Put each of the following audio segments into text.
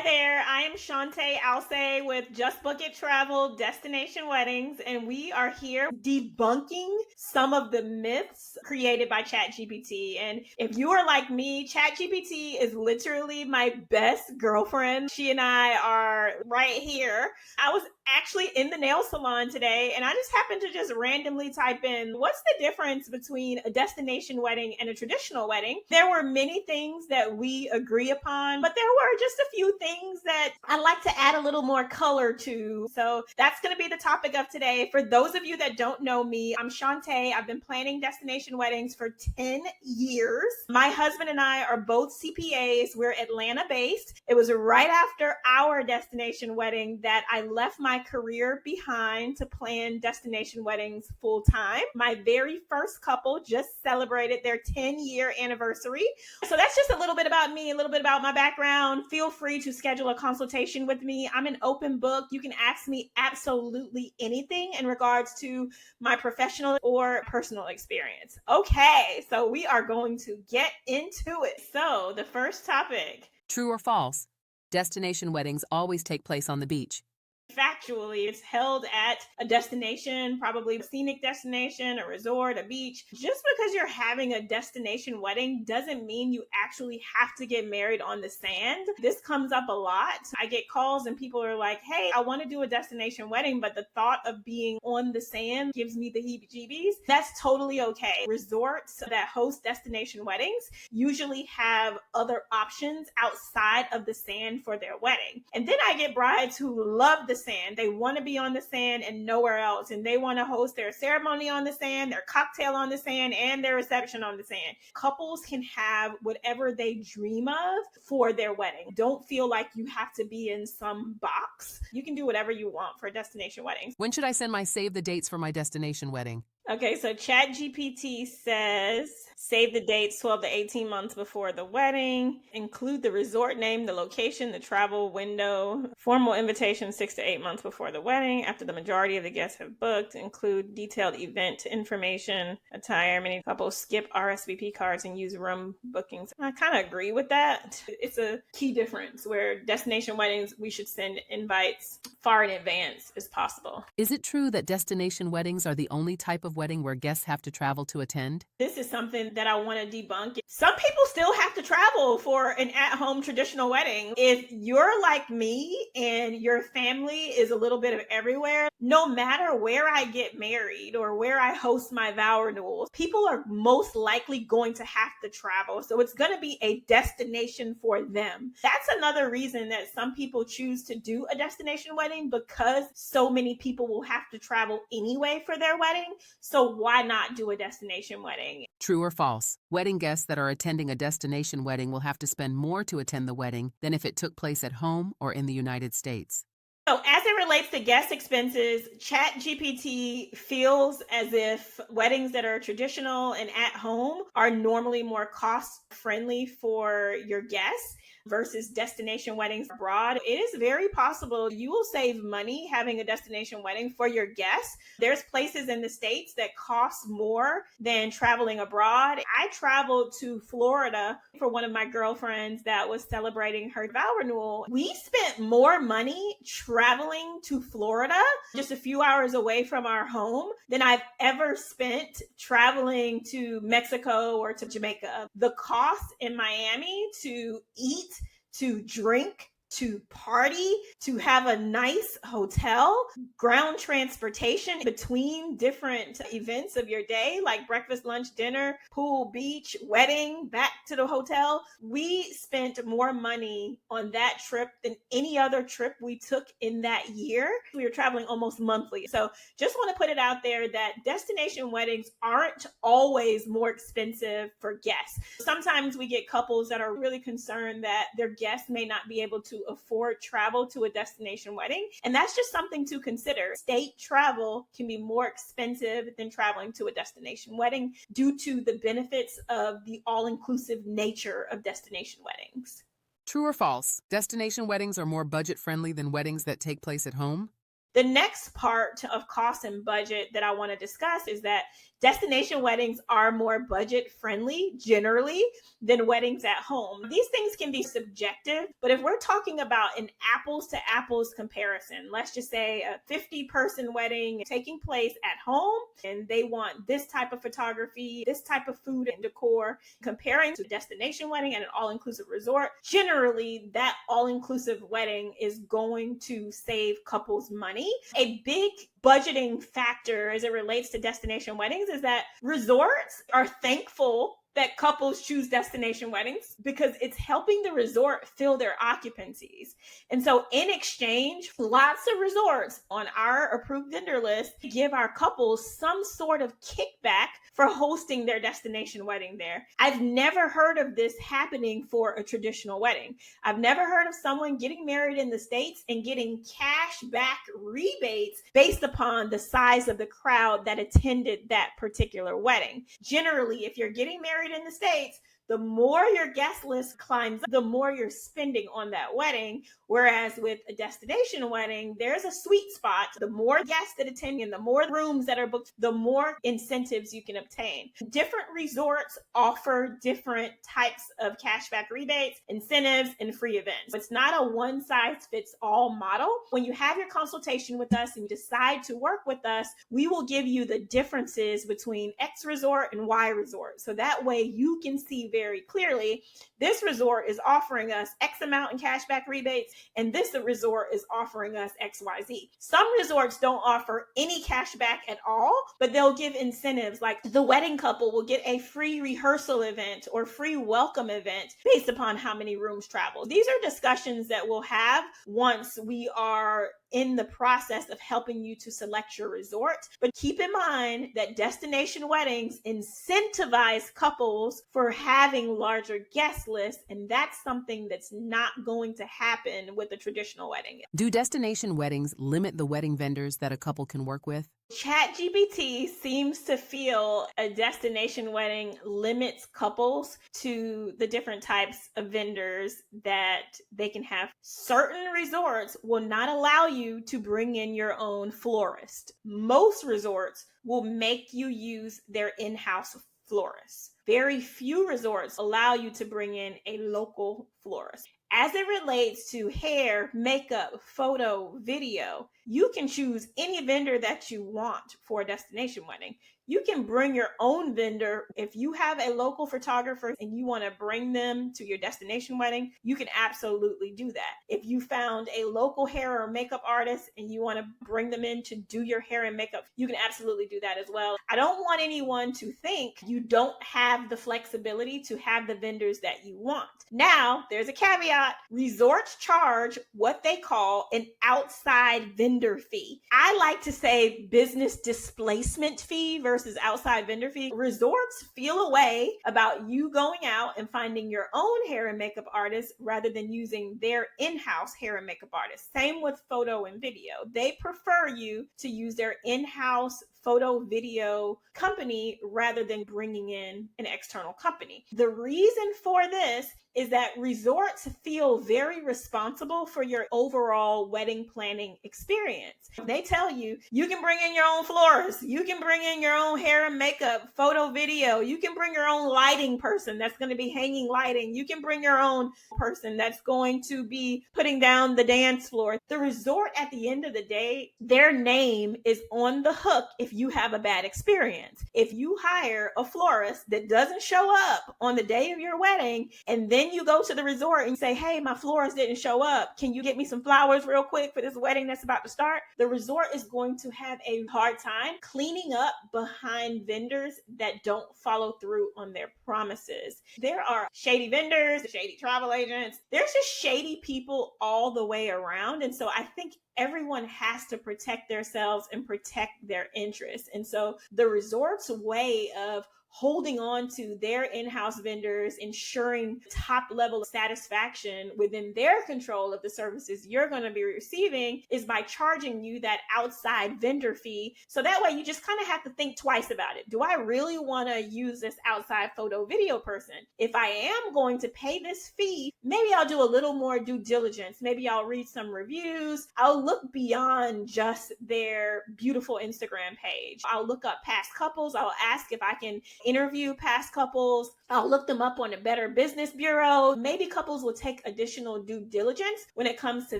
Hi there, I am Shonte Alce with Just Book It Travel Destination Weddings, and we are here debunking some of the myths created by ChatGPT. And if you are like me, ChatGPT is literally my best girlfriend. She and I are right here. I was actually in the nail salon today, and I just happened to just randomly type in, what's the difference between a destination wedding and a traditional wedding? There were many things that we agree upon, but there were just a few things that I like to add a little more color to. So that's going to be the topic of today. For those of you that don't know me, I'm Shonte. I've been planning destination weddings for 10 years. My husband and I are both CPAs. We're Atlanta based. It was right after our destination wedding that I left my career behind to plan destination weddings full time. My very first couple just celebrated their 10-year anniversary. So that's just a little bit about me, a little bit about my background. Feel free to schedule a consultation with me. I'm an open book. You can ask me absolutely anything in regards to my professional or personal experience. Okay, so we are going to get into it. So the first topic. True or false? Destination weddings always take place on the beach. Factually, it's held at a destination, probably a scenic destination, a resort, a beach. Just because you're having a destination wedding doesn't mean you actually have to get married on the sand. This comes up a lot. I get calls and people are like, hey, I want to do a destination wedding, but the thought of being on the sand gives me the heebie-jeebies. That's totally okay. Resorts that host destination weddings usually have other options outside of the sand for their wedding. And then I get brides who love the sand. They want to be on the sand and nowhere else. And they want to host their ceremony on the sand, their cocktail on the sand, and their reception on the sand. Couples can have whatever they dream of for their wedding. Don't feel like you have to be in some box. You can do whatever you want for a destination wedding. When should I send my save the dates for my destination wedding? Okay, so ChatGPT says save the dates 12 to 18 months before the wedding, include the resort name, the location, the travel window, formal invitation 6 to 8 months before the wedding, after the majority of the guests have booked, include detailed event information, attire. Many couples skip RSVP cards and use room bookings. I kind of agree with that. It's a key difference where destination weddings, we should send invites far in advance as possible. Is it true that destination weddings are the only type of wedding where guests have to travel to attend? This is something that I want to debunk. Some people still have to travel for an at-home traditional wedding. If you're like me and your family is a little bit of everywhere, no matter where I get married or where I host my vow renewals, people are most likely going to have to travel. So it's going to be a destination for them. That's another reason that some people choose to do a destination wedding, because so many people will have to travel anyway for their wedding. So why not do a destination wedding? True or false? Wedding guests that are attending a destination wedding will have to spend more to attend the wedding than if it took place at home or in the United States. So as it relates to guest expenses, ChatGPT feels as if weddings that are traditional and at home are normally more cost friendly for your guests versus destination weddings abroad. It is very possible you will save money having a destination wedding for your guests. There's places in the States that cost more than traveling abroad. I traveled to Florida for one of my girlfriends that was celebrating her vow renewal. We spent more money traveling to Florida, just a few hours away from our home, than I've ever spent traveling to Mexico or to Jamaica. The cost in Miami to eat, to drink, to party, to have a nice hotel, ground transportation between different events of your day, like breakfast, lunch, dinner, pool, beach, wedding, back to the hotel. We spent more money on that trip than any other trip we took in that year. We were traveling almost monthly. So just want to put it out there that destination weddings aren't always more expensive for guests. Sometimes we get couples that are really concerned that their guests may not be able to afford travel to a destination wedding. And that's just something to consider. State travel can be more expensive than traveling to a destination wedding due to the benefits of the all-inclusive nature of destination weddings. True or false? Destination weddings are more budget-friendly than weddings that take place at home? The next part of cost and budget that I want to discuss is that Destination weddings are more budget friendly generally than weddings at home. These things can be subjective, but if we're talking about an apples to apples comparison, let's just say a 50-person wedding taking place at home and they want this type of photography, this type of food and decor, comparing to a destination wedding and an all-inclusive resort, generally that all-inclusive wedding is going to save couples money. A big budgeting factor as it relates to destination weddings is that resorts are thankful that couples choose destination weddings because it's helping the resort fill their occupancies. And so in exchange, lots of resorts on our approved vendor list give our couples some sort of kickback for hosting their destination wedding there. I've never heard of this happening for a traditional wedding. I've never heard of someone getting married in the States and getting cash back rebates based upon the size of the crowd that attended that particular wedding. Generally, if you're getting married in the States, the more your guest list climbs, the more you're spending on that wedding. Whereas with a destination wedding, there's a sweet spot. The more guests that attend and the more rooms that are booked, the more incentives you can obtain. Different resorts offer different types of cashback rebates, incentives, and free events. It's not a one-size-fits-all model. When you have your consultation with us and you decide to work with us, we will give you the differences between X resort and Y resort. So that way you can see very clearly, this resort is offering us X amount in cashback rebates, and this resort is offering us XYZ. Some resorts don't offer any cashback at all, but they'll give incentives like the wedding couple will get a free rehearsal event or free welcome event based upon how many rooms travel. These are discussions that we'll have once we are in the process of helping you to select your resort. But keep in mind that destination weddings incentivize couples for having larger guest lists, and that's something that's not going to happen with a traditional wedding. Do destination weddings limit the wedding vendors that a couple can work with? ChatGPT seems to feel a destination wedding limits couples to the different types of vendors that they can have. Certain resorts will not allow you to bring in your own florist. Most resorts will make you use their in-house florist. Very few resorts allow you to bring in a local florist. As it relates to hair, makeup, photo, video, you can choose any vendor that you want for a destination wedding. You can bring your own vendor. If you have a local photographer and you want to bring them to your destination wedding, you can absolutely do that. If you found a local hair or makeup artist and you want to bring them in to do your hair and makeup, you can absolutely do that as well. I don't want anyone to think you don't have the flexibility to have the vendors that you want. Now, there's a caveat. Resorts charge what they call an outside vendor fee. I like to say business displacement fee versus outside vendor fee. Resorts feel a way about you going out and finding your own hair and makeup artist rather than using their in-house hair and makeup artist. Same with photo and video. They prefer you to use their in-house photo video company rather than bringing in an external company. The reason for this is that resorts feel very responsible for your overall wedding planning experience. They tell you, you can bring in your own florist, you can bring in your own hair and makeup, photo, video, you can bring your own lighting person that's going to be hanging lighting, you can bring your own person that's going to be putting down the dance floor. The resort, at the end of the day, their name is on the hook if you have a bad experience. If you hire a florist that doesn't show up on the day of your wedding, and then you go to the resort and say, hey, my florist didn't show up, can you get me some flowers real quick for this wedding that's about to start? The resort is going to have a hard time cleaning up behind vendors that don't follow through on their promises. There are shady vendors, shady travel agents. There's just shady people all the way around. And so I think everyone has to protect themselves and protect their interests. And so the resort's way of holding on to their in-house vendors, ensuring top level of satisfaction within their control of the services you're going to be receiving, is by charging you that outside vendor fee. So that way you just kind of have to think twice about it. Do I really want to use this outside photo video person? If I am going to pay this fee, maybe I'll do a little more due diligence. Maybe I'll read some reviews. I'll look beyond just their beautiful Instagram page. I'll look up past couples. I'll ask if I can interview past couples. I'll look them up on a Better Business Bureau. Maybe couples will take additional due diligence when it comes to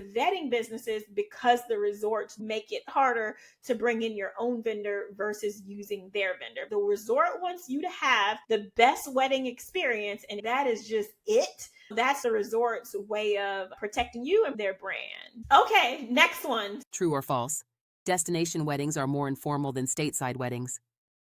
vetting businesses because the resorts make it harder to bring in your own vendor versus using their vendor. The resort wants you to have the best wedding experience, and that is just it. That's the resort's way of protecting you and their brand. Okay, next one. True or false? Destination weddings are more informal than stateside weddings.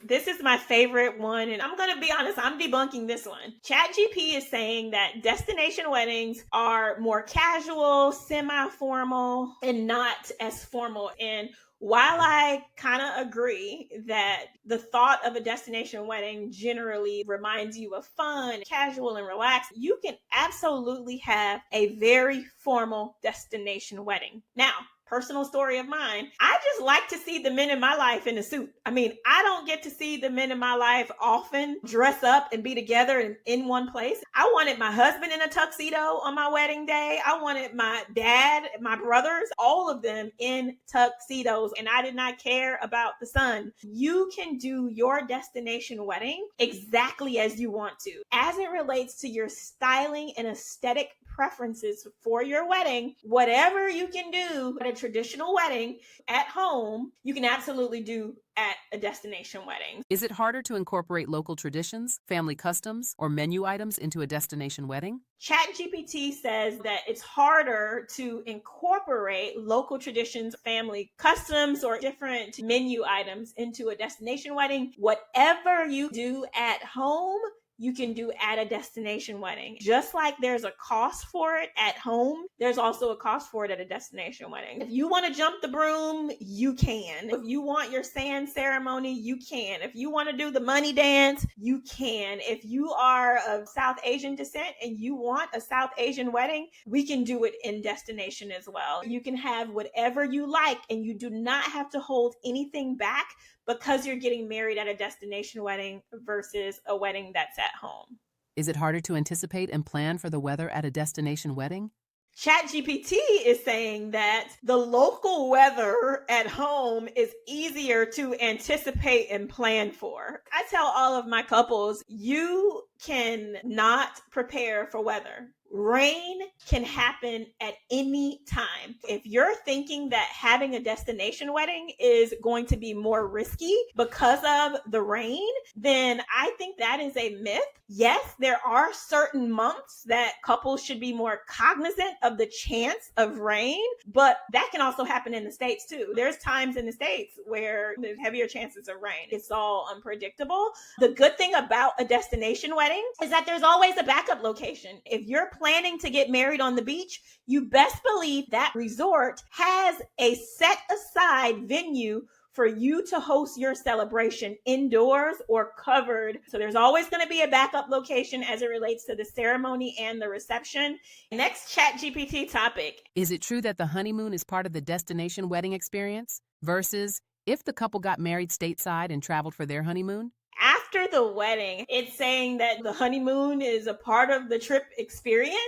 This is my favorite one, and I'm going to be honest, I'm debunking this one. ChatGPT is saying that destination weddings are more casual, semi-formal, and not as formal. And while I kind of agree that the thought of a destination wedding generally reminds you of fun, casual, and relaxed, you can absolutely have a very formal destination wedding. Now, personal story of mine, I just like to see the men in my life in a suit. I mean, I don't get to see the men in my life often dress up and be together in one place. I wanted my husband in a tuxedo on my wedding day. I wanted my dad, my brothers, all of them in tuxedos, and I did not care about the sun. You can do your destination wedding exactly as you want to. As it relates to your styling and aesthetic preferences for your wedding, whatever you can do at a traditional wedding at home, you can absolutely do at a destination wedding. Is it harder to incorporate local traditions, family customs, or menu items into a destination wedding? ChatGPT says that it's harder to incorporate local traditions, family customs, or different menu items into a destination wedding. Whatever you do at home, you can do at a destination wedding. Just like there's a cost for it at home, there's also a cost for it at a destination wedding. If you want to jump the broom, you can. If you want your sand ceremony, you can. If you want to do the money dance, you can. If you are of South Asian descent and you want a South Asian wedding, we can do it in destination as well. You can have whatever you like, and you do not have to hold anything back because you're getting married at a destination wedding versus a wedding that's at home. Is it harder to anticipate and plan for the weather at a destination wedding? ChatGPT is saying that the local weather at home is easier to anticipate and plan for. I tell all of my couples, you can not prepare for weather. Rain can happen at any time. If you're thinking that having a destination wedding is going to be more risky because of the rain, then I think that is a myth. Yes, there are certain months that couples should be more cognizant of the chance of rain, but that can also happen in the States too. There's times in the States where there's heavier chances of rain. It's all unpredictable. The good thing about a destination wedding is that there's always a backup location. If you're planning to get married on the beach, you best believe that resort has a set aside venue for you to host your celebration indoors or covered. So there's always going to be a backup location as it relates to the ceremony and the reception. Next ChatGPT topic. Is it true that the honeymoon is part of the destination wedding experience versus if the couple got married stateside and traveled for their honeymoon? After the wedding, it's saying that the honeymoon is a part of the trip experience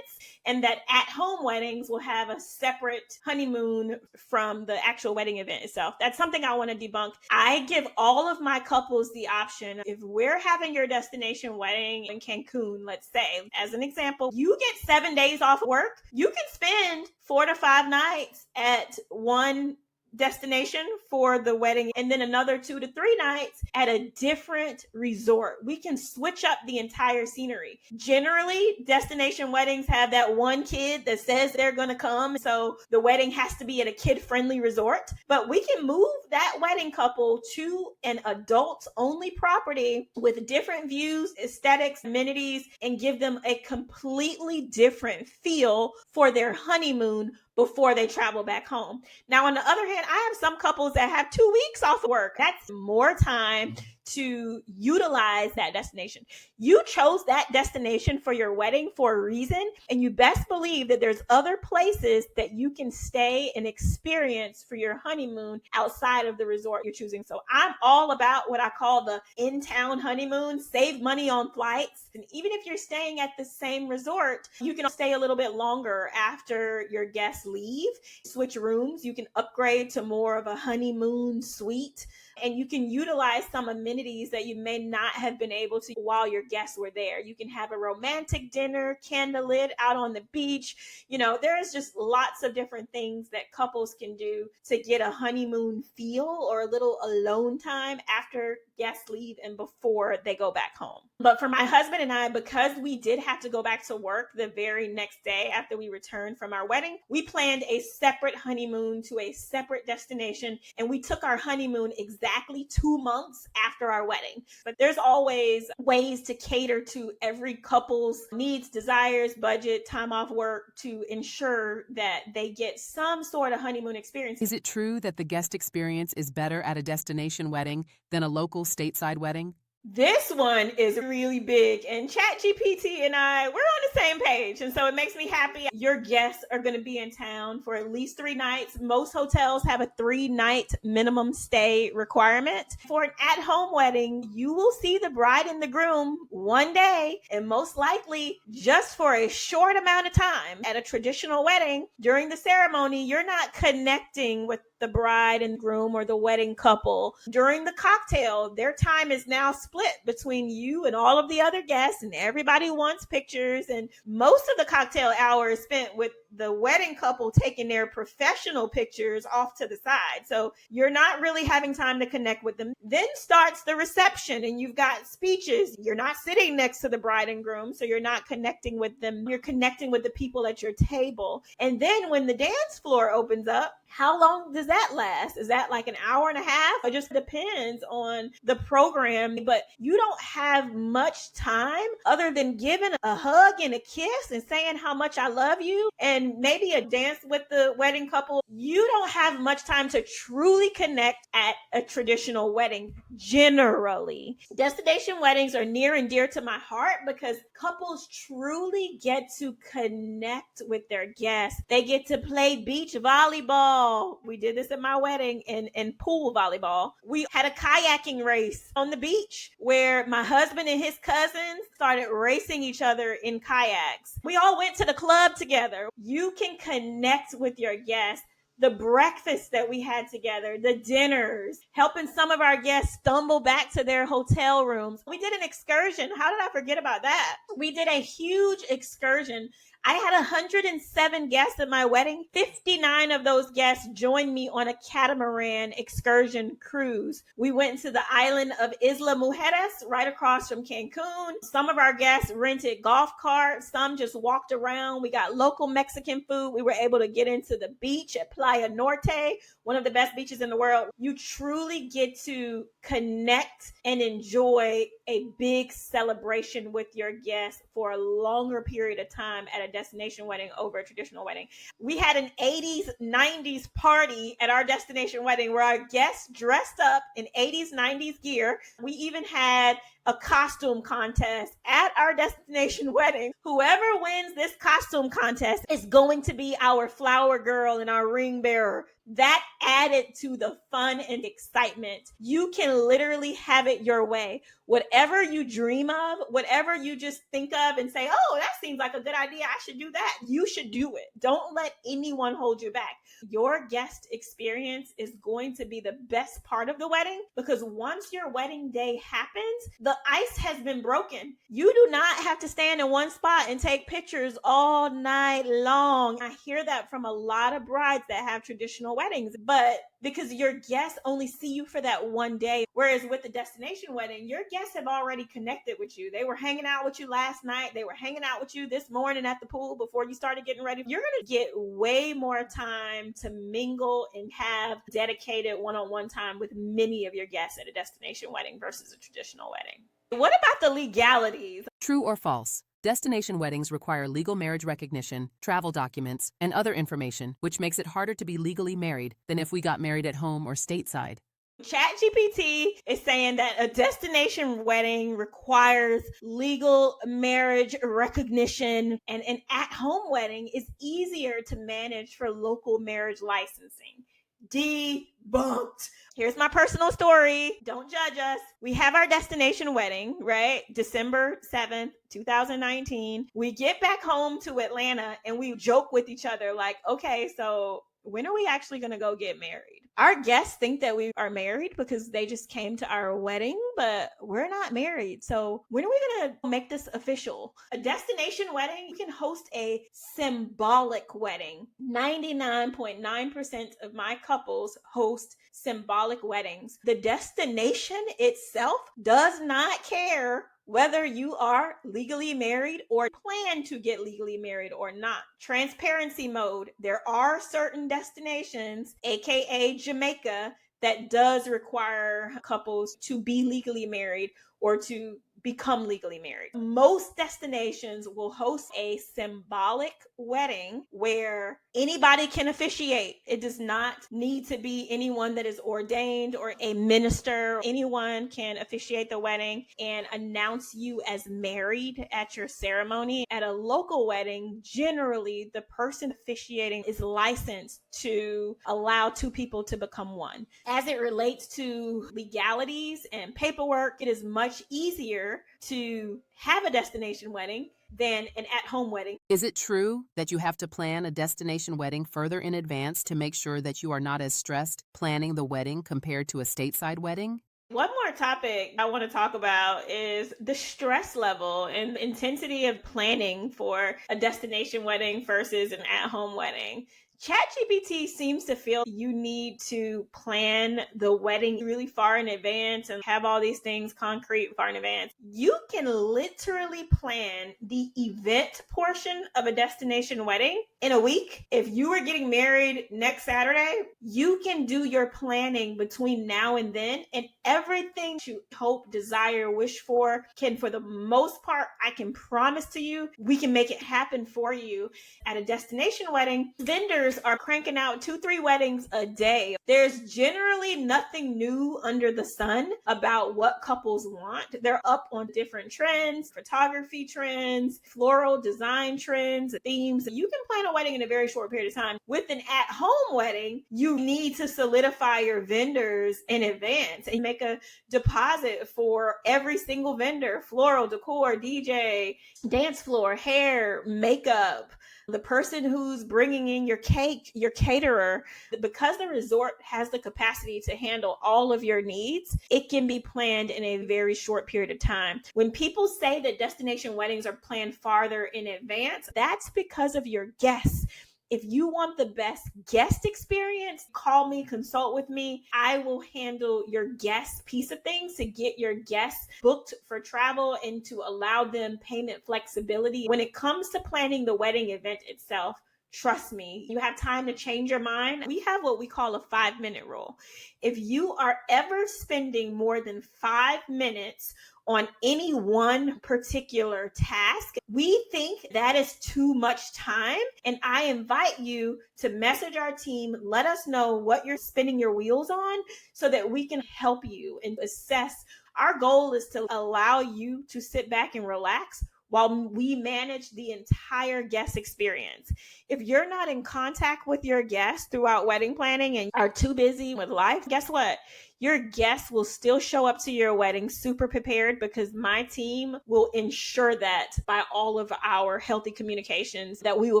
and that at-home weddings will have a separate honeymoon from the actual wedding event itself. That's something I want to debunk. I give all of my couples the option. If we're having your destination wedding in Cancun, let's say, as an example, you get 7 days off work. You can spend 4 to 5 nights at one destination for the wedding and then another 2 to 3 nights at a different resort. We can switch up the entire scenery. Generally, destination weddings have that one kid that says they're going to come, so the wedding has to be at a kid-friendly resort, but we can move that wedding couple to an adults-only property with different views, aesthetics, amenities, and give them a completely different feel for their honeymoon before they travel back home. Now, on the other hand, I have some couples that have 2 weeks off of work. That's more time to utilize that destination. You chose that destination for your wedding for a reason, and you best believe that there's other places that you can stay and experience for your honeymoon outside of the resort you're choosing. So I'm all about what I call the in-town honeymoon, save money on flights. And even if you're staying at the same resort, you can stay a little bit longer after your guests leave, switch rooms. You can upgrade to more of a honeymoon suite, and you can utilize some amenities that you may not have been able to while your guests were there. You can have a romantic dinner, candlelit out on the beach. There's just lots of different things that couples can do to get a honeymoon feel or a little alone time after guests leave and before they go back home. But for my husband and I, because we did have to go back to work the very next day after we returned from our wedding, we planned a separate honeymoon to a separate destination, and we took our honeymoon exactly 2 months after our wedding. But there's always ways to cater to every couple's needs, desires, budget, time off work to ensure that they get some sort of honeymoon experience. Is it true that the guest experience is better at a destination wedding than a local stateside wedding? This one is really big, and ChatGPT and we're on the same page, and so it makes me happy. Your guests are going to be in town for at least 3 nights. Most hotels have a 3-night minimum stay requirement. For an at-home wedding, you will see the bride and the groom one day, and most likely just for a short amount of time. At a traditional wedding, during the ceremony, you're not connecting with the bride and groom or the wedding couple. During the cocktail, their time is now split between you and all of the other guests, and everybody wants pictures, and most of the cocktail hour is spent with the wedding couple taking their professional pictures off to the side. So you're not really having time to connect with them. Then starts the reception, and you've got speeches. You're not sitting next to the bride and groom, so you're not connecting with them. You're connecting with the people at your table. And then when the dance floor opens up, how long does that last? Is that like an hour and a half? It just depends on the program, but you don't have much time other than giving a hug and a kiss and saying how much I love you and maybe a dance with the wedding couple. You don't have much time to truly connect at a traditional wedding, generally. Destination weddings are near and dear to my heart because couples truly get to connect with their guests. They get to play beach volleyball. We did this at my wedding, and pool volleyball. We had a kayaking race on the beach where my husband and his cousins started racing each other in kayaks. We all went to the club together. You can connect with your guests. The breakfast that we had together, the dinners, helping some of our guests stumble back to their hotel rooms. We did an excursion. How did I forget about that? We did a huge excursion. I had 107 guests at my wedding. 59 of those guests joined me on a catamaran excursion cruise. We went to the island of Isla Mujeres, right across from Cancun. Some of our guests rented golf carts. Some just walked around. We got local Mexican food. We were able to get into the beach at Playa Norte, one of the best beaches in the world. You truly get to connect and enjoy a big celebration with your guests for a longer period of time at a destination wedding over a traditional wedding. We had an 80s, 90s party at our destination wedding where our guests dressed up in 80s, 90s gear. We even had a costume contest at our destination wedding. Whoever wins this costume contest is going to be our flower girl and our ring bearer. That added to the fun and excitement. You can literally have it your way. Whatever you dream of, whatever you just think of and say, oh, that seems like a good idea, I should do that. You should do it. Don't let anyone hold you back. Your guest experience is going to be the best part of the wedding because once your wedding day happens, the ice has been broken. You do not have to stand in one spot and take pictures all night long. I hear that from a lot of brides that have traditional weddings, but because your guests only see you for that one day. Whereas with the destination wedding, your guests have already connected with you. They were hanging out with you last night. They were hanging out with you this morning at the pool before you started getting ready. You're going to get way more time to mingle and have dedicated one-on-one time with many of your guests at a destination wedding versus a traditional wedding. What about the legalities? True or false? Destination weddings require legal marriage recognition, travel documents, and other information, which makes it harder to be legally married than if we got married at home or stateside. ChatGPT is saying that a destination wedding requires legal marriage recognition, and an at-home wedding is easier to manage for local marriage licensing. Debunked. Here's my personal story. Don't judge us. We have our destination wedding, right? December 7th, 2019. We get back home to Atlanta and we joke with each other like, okay, so when are we actually going to go get married? Our guests think that we are married because they just came to our wedding, but we're not married. So when are we going to make this official? A destination wedding, you can host a symbolic wedding. 99.9% of my couples host symbolic weddings. The destination itself does not care whether you are legally married or plan to get legally married or not. Transparency mode. There are certain destinations, aka Jamaica, that does require couples to be legally married or to become legally married. Most destinations will host a symbolic wedding where anybody can officiate. It does not need to be anyone that is ordained or a minister. Anyone can officiate the wedding and announce you as married at your ceremony. At a local wedding, generally the person officiating is licensed to allow two people to become one. As it relates to legalities and paperwork, it is much easier to have a destination wedding than an at-home wedding. Is it true that you have to plan a destination wedding further in advance to make sure that you are not as stressed planning the wedding compared to a stateside wedding? One more topic I want to talk about is the stress level and intensity of planning for a destination wedding versus an at-home wedding. ChatGPT seems to feel you need to plan the wedding really far in advance and have all these things concrete far in advance. You can literally plan the event portion of a destination wedding in a week. If you are getting married next Saturday, you can do your planning between now and then, and everything you hope, desire, wish for can, for the most part, I can promise to you, we can make it happen for you. At a destination wedding, vendors are cranking out 2-3 weddings a day. There's generally nothing new under the sun about what couples want. They're up on different trends, photography trends, floral design trends, themes. You can plan a wedding in a very short period of time. With an at-home wedding, you need to solidify your vendors in advance and make a deposit for every single vendor: floral, decor, DJ, dance floor, hair, makeup, the person who's bringing in your cake, your caterer. Because the resort has the capacity to handle all of your needs, it can be planned in a very short period of time. When people say that destination weddings are planned farther in advance, that's because of your guests. If you want the best guest experience, call me, consult with me. I will handle your guest piece of things to get your guests booked for travel and to allow them payment flexibility. When it comes to planning the wedding event itself, trust me, you have time to change your mind. We have what we call a 5-minute rule. If you are ever spending more than 5 minutes on any one particular task, we think that is too much time. And I invite you to message our team. Let us know what you're spinning your wheels on so that we can help you and assess. Our goal is to allow you to sit back and relax while we manage the entire guest experience. If you're not in contact with your guests throughout wedding planning and are too busy with life, guess what? Your guests will still show up to your wedding super prepared, because my team will ensure that by all of our healthy communications that we will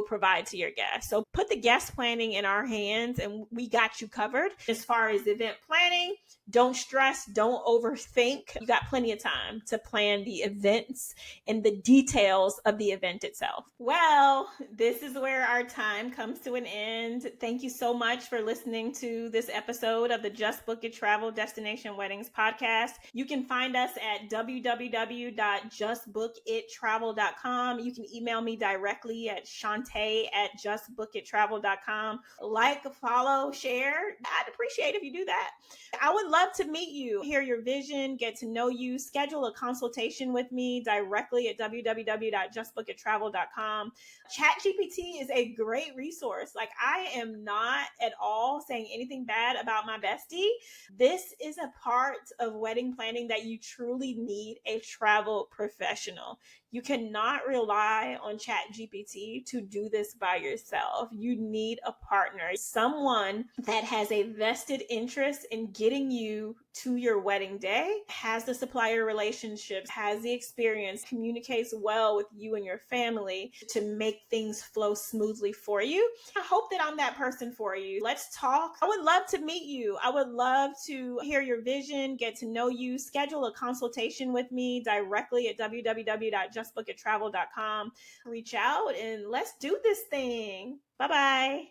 provide to your guests. So put the guest planning in our hands and we got you covered. As far as event planning, don't stress, don't overthink. You got plenty of time to plan the events and the details of the event itself. Well, this is where our time comes to an end. Thank you so much for listening to this episode of the Just Book It Travel Destination Weddings podcast. You can find us at www.justbookittravel.com. You can email me directly at Shonte@justbookittravel.com. Like, follow, share. I'd appreciate if you do that. I would love to meet you, hear your vision, get to know you, schedule a consultation with me directly at www.justbookittravel.com. ChatGPT is a great resource. Like, I am not at all saying anything bad about my bestie. This this is a part of wedding planning that you truly need a travel professional. You cannot rely on ChatGPT to do this by yourself. You need a partner, someone that has a vested interest in getting you to your wedding day, has the supplier relationships, has the experience, communicates well with you and your family to make things flow smoothly for you. I hope that I'm that person for you. Let's talk. I would love to meet you. I would love to hear your vision, get to know you, schedule a consultation with me directly at www.justbookittravel.com. Reach out and let's do this thing. Bye-bye.